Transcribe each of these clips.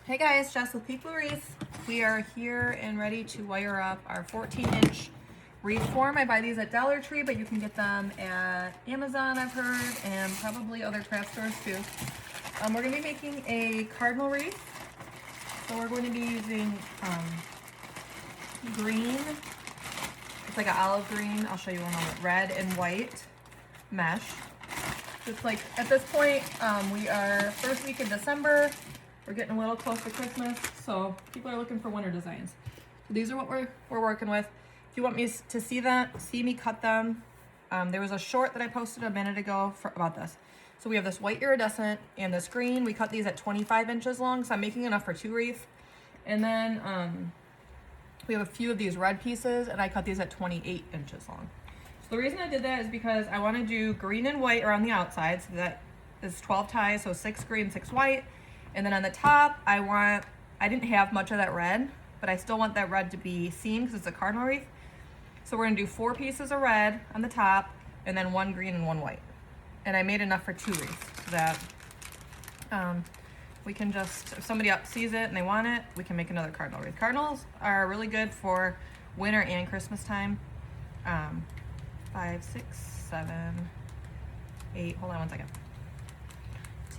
Hey guys, Jess with People Wreath. We are here and ready to wire up our 14-inch wreath form. I buy these at Dollar Tree, but you can get them at Amazon, I've heard, and probably other craft stores too. We're going to be making a cardinal wreath. So we're going to be using green. It's like an olive green. I'll show you in a moment. Red and white mesh. It's like, at this point, we are first week in December. We're getting a little close to Christmas, so people are looking for winter designs. So these are what we're working with. If you want me to see me cut them, there was a short that I posted a minute ago about this. So we have this white iridescent and this green. We cut these at 25 inches long, so I'm making enough for 2 wreaths. And then we have a few of these red pieces, and I cut these at 28 inches long. So the reason I did that is because I want to do green and white around the outside, so that is 12 ties, so 6 green, 6 white. And then on the top, I didn't have much of that red, but I still want that red to be seen because it's a cardinal wreath. So we're gonna do 4 pieces of red on the top, and then 1 green and 1 white. And I made enough for 2 wreaths so that we can just, if somebody else sees it and they want it, we can make another cardinal wreath. Cardinals are really good for winter and Christmas time. 5, 6, 7, 8, hold on one second.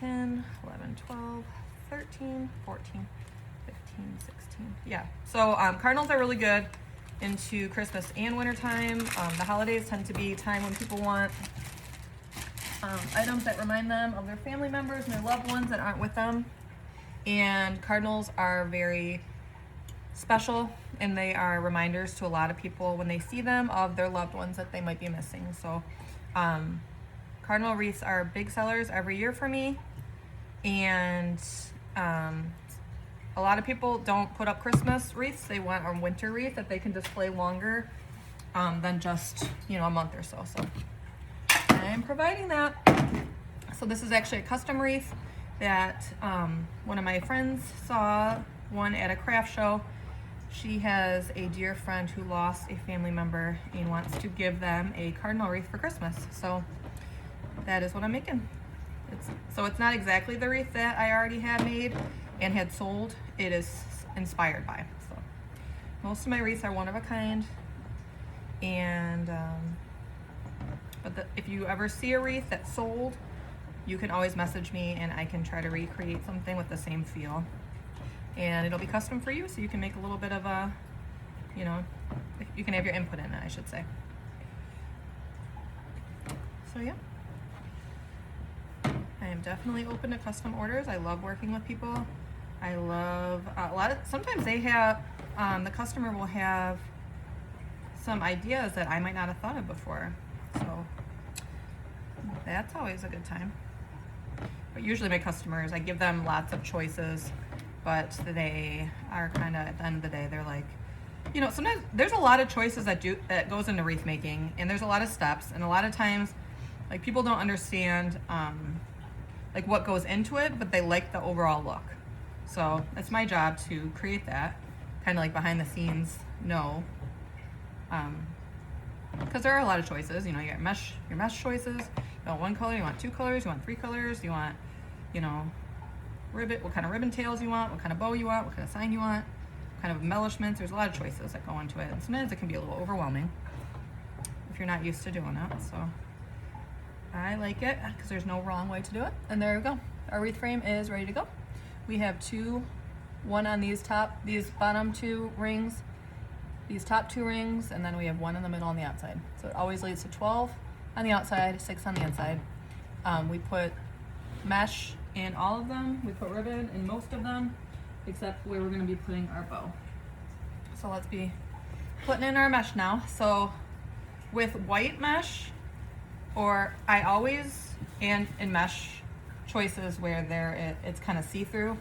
10, 11, 12, 13, 14, 15, 16. Yeah, so cardinals are really good into Christmas and winter time. The holidays tend to be time when people want items that remind them of their family members and their loved ones that aren't with them. And cardinals are very special, and they are reminders to a lot of people when they see them of their loved ones that they might be missing. So cardinal wreaths are big sellers every year for me, and a lot of people don't put up Christmas wreaths. They want a winter wreath that they can display longer than just, a month or so. So I am providing that. So this is actually a custom wreath that one of my friends saw one at a craft show. She has a dear friend who lost a family member and wants to give them a cardinal wreath for Christmas. So that is what I'm making. It's not exactly the wreath that I already had made and had sold. It is inspired by. So most of my wreaths are one of a kind. And if you ever see a wreath that's sold, you can always message me and I can try to recreate something with the same feel. And it'll be custom for you, so you can make a little bit of a, you can have your input in it, I should say. So yeah. I am definitely open to custom orders. I love working with people. I love sometimes they have, the customer will have some ideas that I might not have thought of before. So that's always a good time. But usually my customers, I give them lots of choices, but they are kind of, at the end of the day, they're like, sometimes there's a lot of choices that goes into wreath making, and there's a lot of steps, and a lot of times, like, people don't understand like what goes into it, but they like the overall look. So it's my job to create that, kind of like behind the scenes, because there are a lot of choices. You got your mesh choices. You want 1 color, you want 2 colors, you want 3 colors, you want, ribbon, what kind of ribbon tails you want, what kind of bow you want, what kind of sign you want, what kind of embellishments. There's a lot of choices that go into it, and sometimes it can be a little overwhelming if you're not used to doing it. So I like it because there's no wrong way to do it. And there we go. Our wreath frame is ready to go. We have one on these bottom 2 rings, these top 2 rings, and then we have 1 in the middle on the outside. So it always leads to 12 on the outside, 6 on the inside. We put mesh in all of them. We put ribbon in most of them, except where we're going to be putting our bow. So let's be putting in our mesh now. So with white mesh, or I always, and in mesh choices where it's kind of see-through,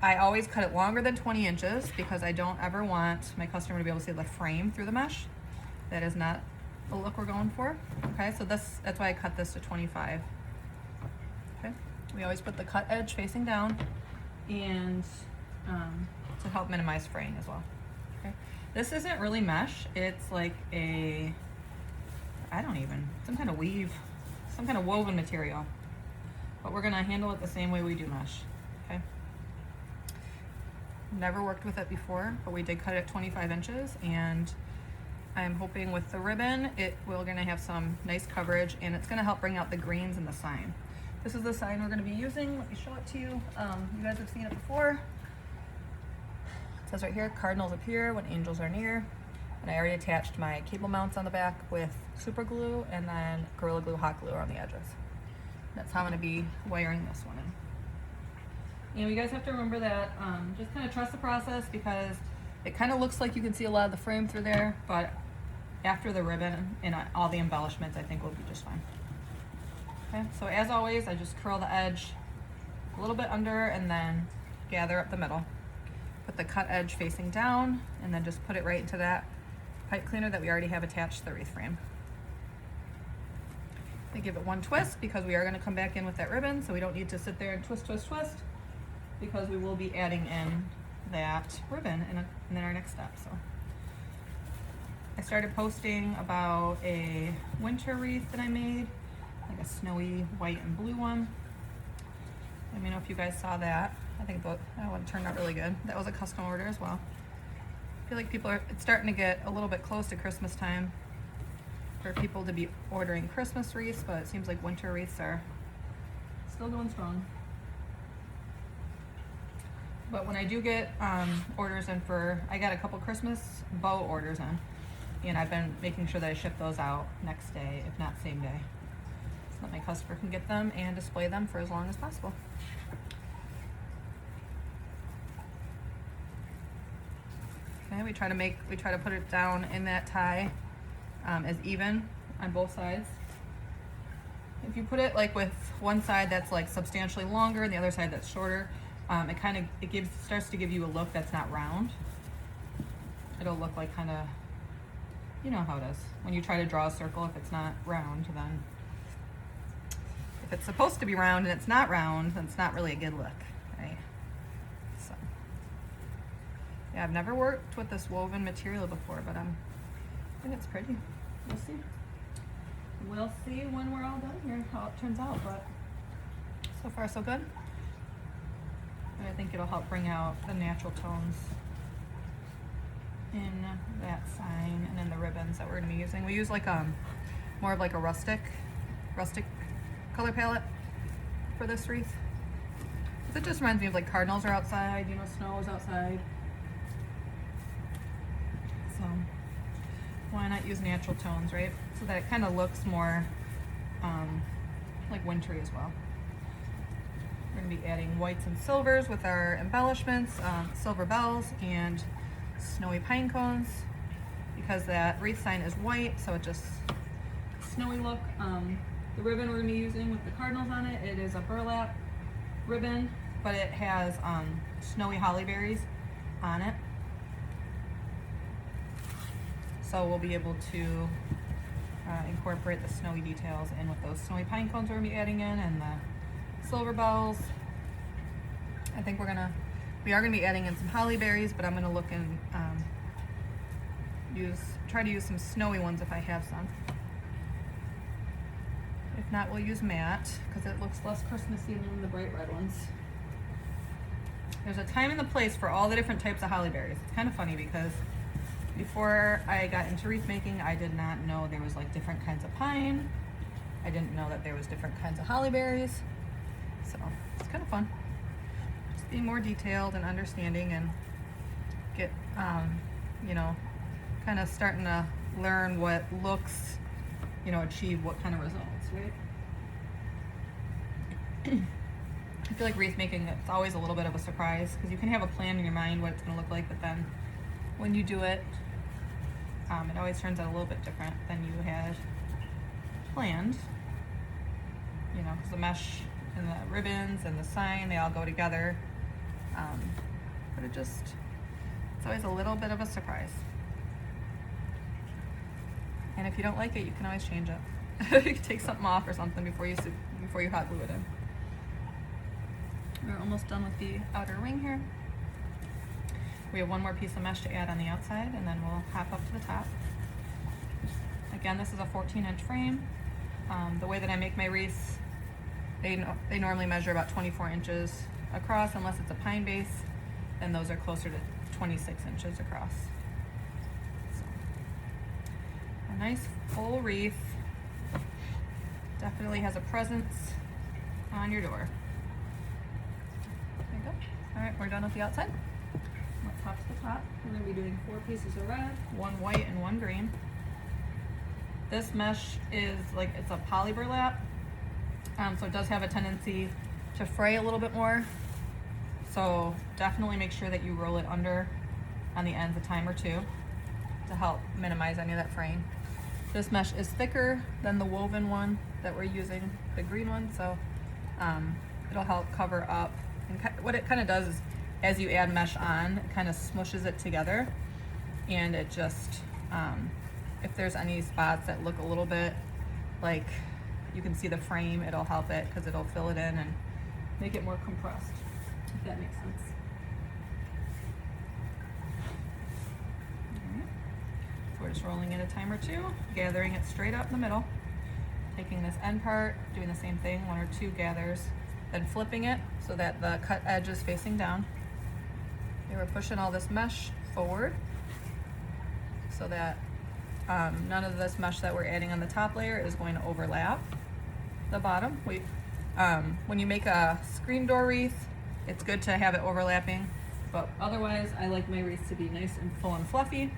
I always cut it longer than 20 inches because I don't ever want my customer to be able to see the frame through the mesh. That is not the look we're going for. Okay, so that's why I cut this to 25. Okay, we always put the cut edge facing down, and to help minimize fraying as well. Okay, this isn't really mesh. It's like some kind of weave, some kind of woven material. But we're gonna handle it the same way we do mesh, okay? never worked with it before, but we did cut it at 25 inches, and I'm hoping with the ribbon, we're gonna have some nice coverage, and it's gonna help bring out the greens in the sign. This is the sign we're gonna be using. Let me show it to you. You guys have seen it before. It says right here, cardinals appear when angels are near. And I already attached my cable mounts on the back with super glue and then Gorilla Glue hot glue around the edges. That's how I'm gonna be wiring this one in. And you guys have to remember that, just kind of trust the process, because it kind of looks like you can see a lot of the frame through there, but after the ribbon and all the embellishments, I think we'll be just fine. Okay, so as always, I just curl the edge a little bit under and then gather up the middle. Put the cut edge facing down and then just put it right into that pipe cleaner that we already have attached to the wreath frame. I give it one twist because we are going to come back in with that ribbon, so we don't need to sit there and twist, twist, twist, because we will be adding in that ribbon in our next step. So I started posting about a winter wreath that I made, like a snowy white and blue one. Let me know if you guys saw that. I think that one turned out really good. That was a custom order as well. I feel like it's starting to get a little bit close to Christmas time for people to be ordering Christmas wreaths, but it seems like winter wreaths are still going strong. But when I do get orders in I got a couple Christmas bow orders in, and I've been making sure that I ship those out next day, if not same day, so that my customer can get them and display them for as long as possible. Okay, we try to put it down in that tie as even on both sides. If you put it like with one side that's like substantially longer and the other side that's shorter, it starts to give you a look that's not round. It'll look like kind of, you know how it is when you try to draw a circle. If it's not round, then if it's supposed to be round and it's not round, then it's not really a good look, right? So yeah, I've never worked with this woven material before, but I think it's pretty. We'll see. We'll see when we're all done here how it turns out, but so far so good. And I think it'll help bring out the natural tones in that sign and in the ribbons that we're going to be using. We use like more of like a rustic color palette for this wreath. It just reminds me of like cardinals are outside, you know, snow is outside. So why not use natural tones, right? So that it kind of looks more like wintry as well. We're going to be adding whites and silvers with our embellishments, silver bells and snowy pine cones, because that wreath sign is white, so it just snowy look. The ribbon we're going to be using with the cardinals on it, it is a burlap ribbon, but it has snowy holly berries on it. So we'll be able to incorporate the snowy details in with those snowy pine cones we're going to be adding in, and the silver bells. I think we are going to be adding in some holly berries, but I'm going to look and try to use some snowy ones if I have some. If not, we'll use matte because it looks less Christmassy than the bright red ones. There's a time and the place for all the different types of holly berries. It's kind of funny because before I got into wreath making, I did not know there was like different kinds of pine. I didn't know that there was different kinds of holly berries. So it's kind of fun. Just being more detailed and understanding and get, you know, kind of starting to learn what looks, you know, achieve what kind of results, right? I feel like wreath making, it's always a little bit of a surprise because you can have a plan in your mind what it's going to look like, but then when you do it, it always turns out a little bit different than you had planned, you know, because the mesh and the ribbons and the sign, they all go together, but it's always a little bit of a surprise. And if you don't like it, you can always change it. You can take something off or something before you hot glue it in. We're almost done with the outer ring here. We have one more piece of mesh to add on the outside, and then we'll hop up to the top. Again, this is a 14-inch frame. The way that I make my wreaths, they normally measure about 24 inches across, unless it's a pine base. and those are closer to 26 inches across. So, a nice full wreath. Definitely has a presence on your door. There you go. All right, we're done with the outside. Let's hop to the top. We're gonna be doing 4 pieces of red, 1 white, and 1 green. This mesh is like, it's a poly burlap, so it does have a tendency to fray a little bit more. So definitely make sure that you roll it under on the ends a time or two to help minimize any of that fraying. This mesh is thicker than the woven one that we're using, the green one, so it'll help cover up. And what it kind of does is, as you add mesh on, it kind of smushes it together, and it just, if there's any spots that look a little bit like you can see the frame, it'll help it because it'll fill it in and make it more compressed, if that makes sense. Alright. So we're just rolling it a time or two, gathering it straight up in the middle, taking this end part, doing the same thing, 1 or 2 gathers, then flipping it so that the cut edge is facing down. Okay, we're pushing all this mesh forward so that none of this mesh that we're adding on the top layer is going to overlap the bottom. When you make a screen door wreath, it's good to have it overlapping, but otherwise I like my wreaths to be nice and full and fluffy.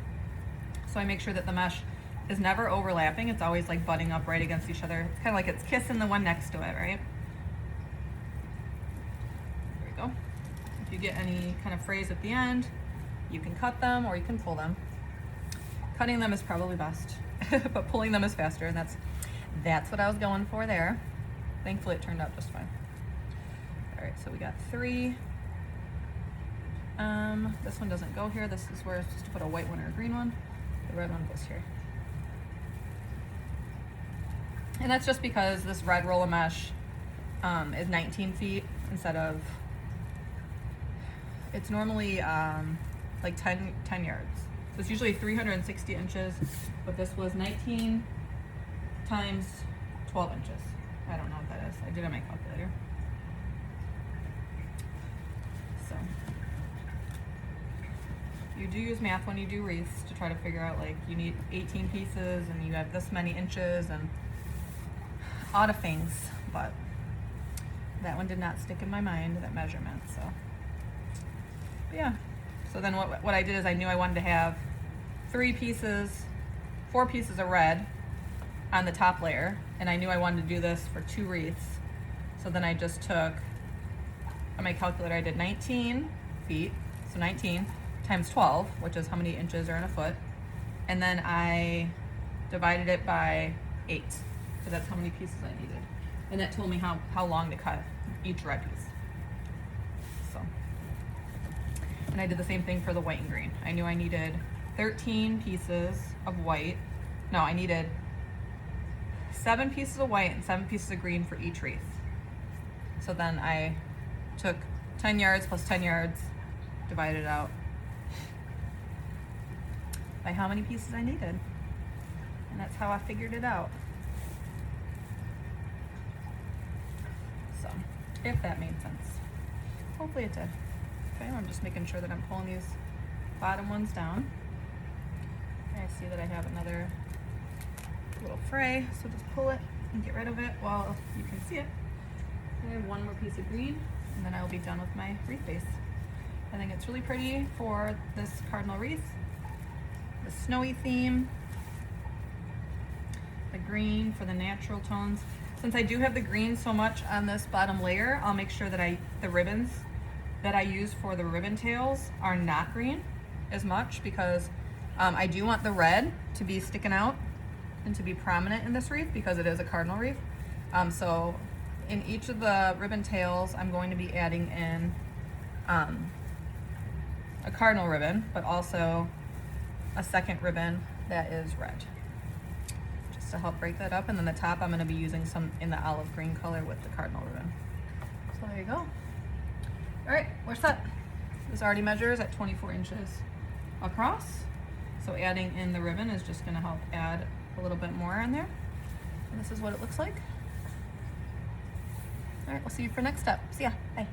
So I make sure that the mesh is never overlapping. It's always like butting up right against each other. It's kind of like it's kissing the one next to it, right? There we go. If you get any kind of frays at the end, you can cut them or you can pull them. Cutting them is probably best, but pulling them is faster, and that's what I was going for there. Thankfully it turned out just fine. All right, so we got 3. This one doesn't go here. This is where it's supposed to put a white one or a green one. The red one goes here. And that's just because this red roll of mesh is 19 feet instead of, it's normally like 10 yards. So it's usually 360 inches, but this was 19 times 12 inches. I don't know what that is. I did it on my calculator. So you do use math when you do wreaths to try to figure out, like, you need 18 pieces and you have this many inches and odd of things, but that one did not stick in my mind, that measurement. So but yeah, so then what I did is I knew I wanted to have 4 pieces of red on the top layer, and I knew I wanted to do this for 2 wreaths. So then I just took, on my calculator, I did 19 feet, so 19 times 12, which is how many inches are in a foot, and then I divided it by 8, because that's how many pieces I needed. And that told me how long to cut each red piece. So, and I did the same thing for the white and green. I knew I needed 13 pieces of white. No, I needed 7 pieces of white and 7 pieces of green for each wreath. So then I took 10 yards plus 10 yards, divided it out by how many pieces I needed. And that's how I figured it out. So, if that made sense. Hopefully it did. Okay, I'm just making sure that I'm pulling these bottom ones down. I see that I have another little fray, so just pull it and get rid of it while you can see it. I have 1 more piece of green, and then I'll be done with my wreath base. I think it's really pretty for this cardinal wreath. The snowy theme, the green for the natural tones. Since I do have the green so much on this bottom layer, I'll make sure that the ribbons that I use for the ribbon tails are not green as much, because I do want the red to be sticking out and to be prominent in this wreath because it is a cardinal wreath. So in each of the ribbon tails, I'm going to be adding in a cardinal ribbon, but also a second ribbon that is red, just to help break that up. And then the top, I'm going to be using some in the olive green color with the cardinal ribbon. So there you go. All right, we're set. This already measures at 24 inches across. So adding in the ribbon is just going to help add a little bit more in there. And this is what it looks like. All right, we'll see you for next step. See ya. Bye.